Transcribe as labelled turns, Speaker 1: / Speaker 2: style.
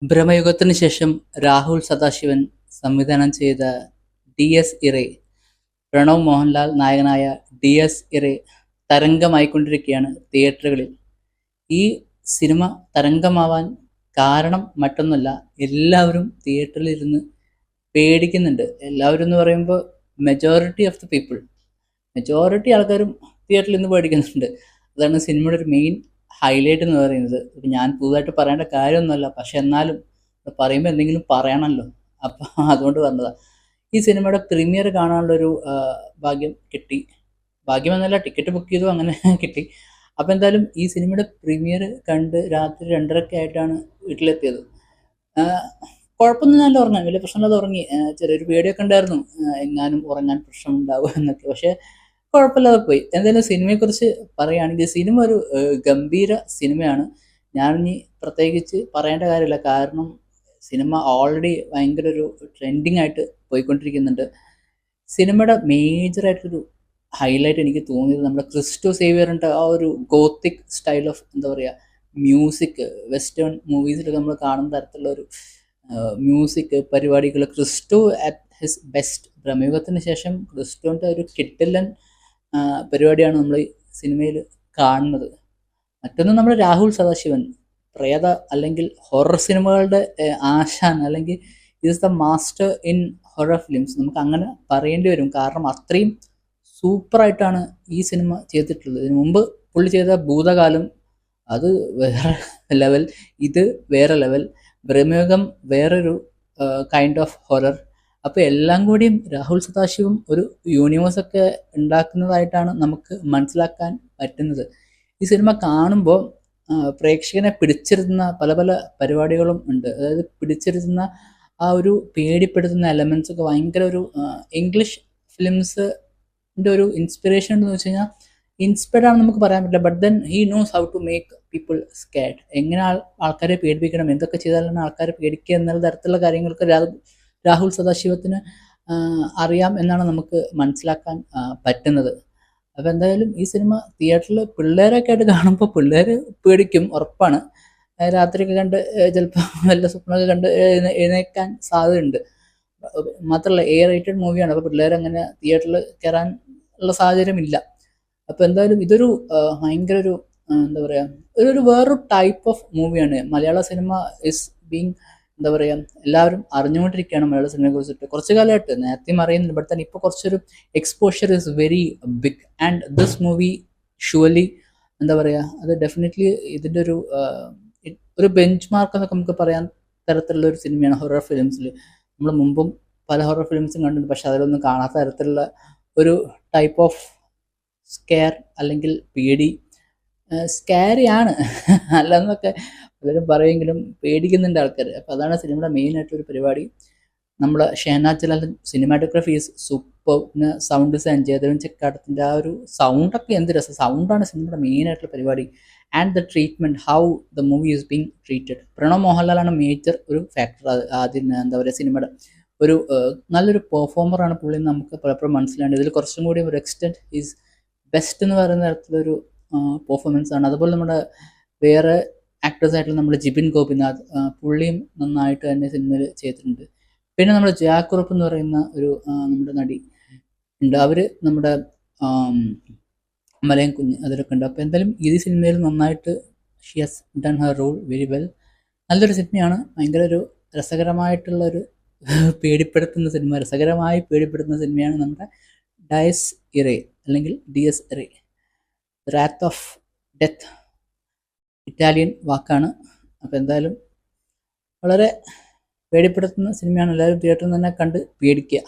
Speaker 1: ഭ്രമയുഗത്തിന് ശേഷം രാഹുൽ സദാശിവൻ സംവിധാനം ചെയ്ത ഡി എസ് ഇറേ, പ്രണവ് മോഹൻലാൽ നായകനായ ഡി എസ് ഇറേ തരംഗമായിക്കൊണ്ടിരിക്കുകയാണ് തിയേറ്ററുകളിൽ. ഈ സിനിമ തരംഗമാവാൻ കാരണം മറ്റൊന്നുമല്ല, എല്ലാവരും തിയേറ്ററിൽ ഇരുന്ന് പേടിക്കുന്നുണ്ട്. എല്ലാവരും എന്ന് പറയുമ്പോൾ majority of the people, majority ആൾക്കാരും തിയേറ്ററിൽ നിന്ന് പേടിക്കുന്നുണ്ട്. അതാണ് സിനിമയുടെ ഒരു മെയിൻ ഹൈലൈറ്റ് എന്ന് പറയുന്നത്. ഇപ്പം ഞാൻ പുതുതായിട്ട് പറയേണ്ട കാര്യമൊന്നുമല്ല, പക്ഷെ എന്നാലും പറയുമ്പോൾ എന്തെങ്കിലും പറയണമല്ലോ, അപ്പം അതുകൊണ്ട് പറഞ്ഞതാണ്. ഈ സിനിമയുടെ പ്രീമിയർ കാണാനുള്ളൊരു ഭാഗ്യം കിട്ടി. ഭാഗ്യമെന്നല്ല, ടിക്കറ്റ് ബുക്ക് ചെയ്തു, അങ്ങനെ കിട്ടി. അപ്പം എന്തായാലും ഈ സിനിമയുടെ പ്രീമിയർ കണ്ട് രാത്രി 2:30 ആയിട്ടാണ് വീട്ടിലെത്തിയത്. കുഴപ്പമൊന്നും ഞാൻ ഉറങ്ങാൻ വലിയ പ്രശ്നമില്ലാതെ ഉറങ്ങി. ചെറിയൊരു പേടിയൊക്കെ ഉണ്ടായിരുന്നു, എങ്ങാനും ഉറങ്ങാൻ പ്രശ്നമുണ്ടാവുക എന്നൊക്കെ. പക്ഷേ കുഴപ്പമില്ലാതെ പോയി. എന്തായാലും സിനിമയെക്കുറിച്ച് പറയുകയാണെങ്കിൽ സിനിമ ഒരു ഗംഭീര സിനിമയാണ്. ഞാനിനി പ്രത്യേകിച്ച് പറയേണ്ട കാര്യമില്ല, കാരണം സിനിമ ഓൾറെഡി ഭയങ്കര ഒരു ട്രെൻഡിങ് ആയിട്ട് പോയിക്കൊണ്ടിരിക്കുന്നുണ്ട്. സിനിമയുടെ മേജറായിട്ടൊരു ഹൈലൈറ്റ് എനിക്ക് തോന്നിയത് നമ്മുടെ ക്രിസ്റ്റോ സേവിയറിൻ്റെ ആ ഒരു ഗോത്തിക് സ്റ്റൈൽ ഓഫ് എന്താ പറയുക മ്യൂസിക്. വെസ്റ്റേൺ മൂവീസിലൊക്കെ നമ്മൾ കാണുന്ന തരത്തിലുള്ള ഒരു മ്യൂസിക് പരിപാടികൾ ക്രിസ്റ്റോ അറ്റ് ഹിസ് ബെസ്റ്റ്. ഭ്രമയുഗത്തിന് ശേഷം ക്രിസ്റ്റോൻ്റെ ഒരു കിട്ടില്ലൻ പരിപാടിയാണ് നമ്മൾ ഈ സിനിമയിൽ കാണുന്നത്. മറ്റൊന്ന് നമ്മുടെ രാഹുൽ സദാശിവൻ, പ്രേത അല്ലെങ്കിൽ ഹൊറർ സിനിമകളുടെ ആശാൻ, അല്ലെങ്കിൽ is the master in horror films, നമുക്ക് അങ്ങനെ പറയേണ്ടി വരും. കാരണം അത്രയും സൂപ്പറായിട്ടാണ് ഈ സിനിമ ചെയ്തിട്ടുള്ളത്. ഇതിനു മുമ്പ് പുള്ളി ചെയ്ത ഭൂതകാലം അത് വേറെ ലെവൽ, ഇത് വേറെ ലെവൽ, ഭ്രമയുഗം വേറൊരു കൈൻഡ് ഓഫ് ഹൊറർ. അപ്പോൾ എല്ലാം കൂടിയും രാഹുൽ സദാശിവം ഒരു യൂണിവേഴ്സൊക്കെ ഉണ്ടാക്കുന്നതായിട്ടാണ് നമുക്ക് മനസ്സിലാക്കാൻ പറ്റുന്നത്. ഈ സിനിമ കാണുമ്പോൾ പ്രേക്ഷകനെ പിടിച്ചിരുത്തുന്ന പല പല പരിപാടികളും ഉണ്ട്. അതായത് പിടിച്ചിരുത്തുന്ന ആ ഒരു പേടിപ്പെടുത്തുന്ന എലമെൻസ് ഒക്കെ ഭയങ്കര ഒരു ഇംഗ്ലീഷ് ഫിലിംസിൻ്റെ ഒരു ഇൻസ്പിറേഷൻ ഉണ്ടെന്ന് വെച്ച് കഴിഞ്ഞാൽ, ഇൻസ്പയർഡ് ആണെന്ന് നമുക്ക് പറയാൻ പറ്റില്ല, but then he knows how to make people scared. എങ്ങനെ ആൾക്കാരെ പേടിപ്പിക്കണം, എന്തൊക്കെ ചെയ്താലാണ് ആൾക്കാരെ പേടിക്കുക എന്നുള്ള തരത്തിലുള്ള കാര്യങ്ങൾക്ക് രാഹുൽ സദാശിവത്തിന് അറിയാം എന്നാണ് നമുക്ക് മനസ്സിലാക്കാൻ പറ്റുന്നത്. അപ്പോൾ എന്തായാലും ഈ സിനിമ തിയേറ്ററിൽ പിള്ളേരൊക്കെ ആയിട്ട് കാണുമ്പോൾ പിള്ളേർ പേടിക്കും, ഉറപ്പാണ്. രാത്രിയൊക്കെ കണ്ട് ചിലപ്പോൾ വല്ല സ്വപ്നമൊക്കെ കണ്ട് എഴുന്നേക്കാൻ സാധ്യതയുണ്ട്. മാത്രമല്ല റേറ്റഡ് മൂവിയാണ്, അപ്പോൾ പിള്ളേരങ്ങനെ തിയേറ്ററിൽ കയറാൻ ഉള്ള സാഹചര്യമില്ല. അപ്പോൾ എന്തായാലും ഇതൊരു ഭയങ്കര ഒരു എന്താ പറയുക, ഒരു വേറൊരു ടൈപ്പ് ഓഫ് മൂവിയാണ്. മലയാള സിനിമ ഇസ് ബീങ് എന്താ പറയുക, എല്ലാവരും അറിഞ്ഞുകൊണ്ടിരിക്കുകയാണ് മലയാള സിനിമയെ കുറിച്ചിട്ട്. കുറച്ച് കാലമായിട്ട് നേരത്തെയും അറിയുന്നുണ്ട്, ബട്ട് തന്നെ ഇപ്പോൾ കുറച്ചൊരു exposure is very big. And this movie surely എന്താ പറയുക, അത് ഡെഫിനറ്റ്ലി ഇതിൻ്റെ ഒരു ബെഞ്ച് മാർക്ക് എന്നൊക്കെ നമുക്ക് പറയാൻ തരത്തിലുള്ള ഒരു സിനിമയാണ് ഹൊറർ ഫിലിംസിൽ. നമ്മൾ മുമ്പും പല ഹൊറർ ഫിലിംസും കണ്ടിട്ടുണ്ട്, പക്ഷെ അതിലൊന്നും കാണാത്ത തരത്തിലുള്ള ഒരു ടൈപ്പ് ഓഫ് സ്കെയർ അല്ലെങ്കിൽ പേടി. സ്കാരിയാണ് അല്ലെന്നൊക്കെ പലരും പറയുമെങ്കിലും പേടിക്കുന്നുണ്ട് ആൾക്കാർ. അപ്പോൾ അതാണ് സിനിമയുടെ മെയിനായിട്ടൊരു പരിപാടി. നമ്മൾ Shehnas Jalal cinematography is super. പിന്നെ സൗണ്ട് ഡിസൈൻ ജയദേവൻ ചെക്കാടത്തിൻ്റെ ആ ഒരു സൗണ്ടൊക്കെ എന്ത് രസം. സൗണ്ടാണ് സിനിമയുടെ മെയിനായിട്ടുള്ള പരിപാടി. And the treatment, how the movie is being treated. Pranav മോഹൻലാലാണ് മേജർ ഒരു ഫാക്ടർ. ആദ്യം എന്താ പറയുക, സിനിമയുടെ ഒരു നല്ലൊരു പെർഫോമറാണ് പുള്ളി, നമുക്ക് പലപ്പോഴും മനസ്സിലാണ്ട്. ഇതിൽ കുറച്ചും കൂടി ഒരു എക്സ്റ്റെൻറ്റ് ഈസ് ബെസ്റ്റ് എന്ന് പറയുന്ന തരത്തിലൊരു പെർഫോമൻസ് ആണ്. അതുപോലെ നമ്മുടെ വേറെ ആക്ടേഴ്സായിട്ടുള്ള നമ്മുടെ ജിബിൻ ഗോപിനാഥ്, പുള്ളിയും നന്നായിട്ട് തന്നെ സിനിമയിൽ ചെയ്തിട്ടുണ്ട്. പിന്നെ നമ്മുടെ ജാക്കുറപ്പ് എന്ന് പറയുന്ന ഒരു നമ്മുടെ നടി ഉണ്ട്, അവർ നമ്മുടെ മലയൻ കുഞ്ഞ് അതിലൊക്കെ ഉണ്ട്. അപ്പോൾ എന്തായാലും ഈ സിനിമയിൽ നന്നായിട്ട് she has done her role very well. നല്ലൊരു സിനിമയാണ്, ഭയങ്കര ഒരു രസകരമായിട്ടുള്ളൊരു പേടിപ്പെടുത്തുന്ന സിനിമ, രസകരമായി പേടിപ്പെടുത്തുന്ന സിനിമയാണ് നമ്മുടെ ഡയസ് ഇറേ അല്ലെങ്കിൽ D S ഇറേ, റാത്ത് of death, Italian വാക്കാണ്. അപ്പോൾ എന്തായാലും വളരെ പേടിപ്പെടുത്തുന്ന സിനിമയാണ്. എല്ലാവരും തിയേറ്ററിൽ നിന്ന് തന്നെ കണ്ട് പേടിക്കുക.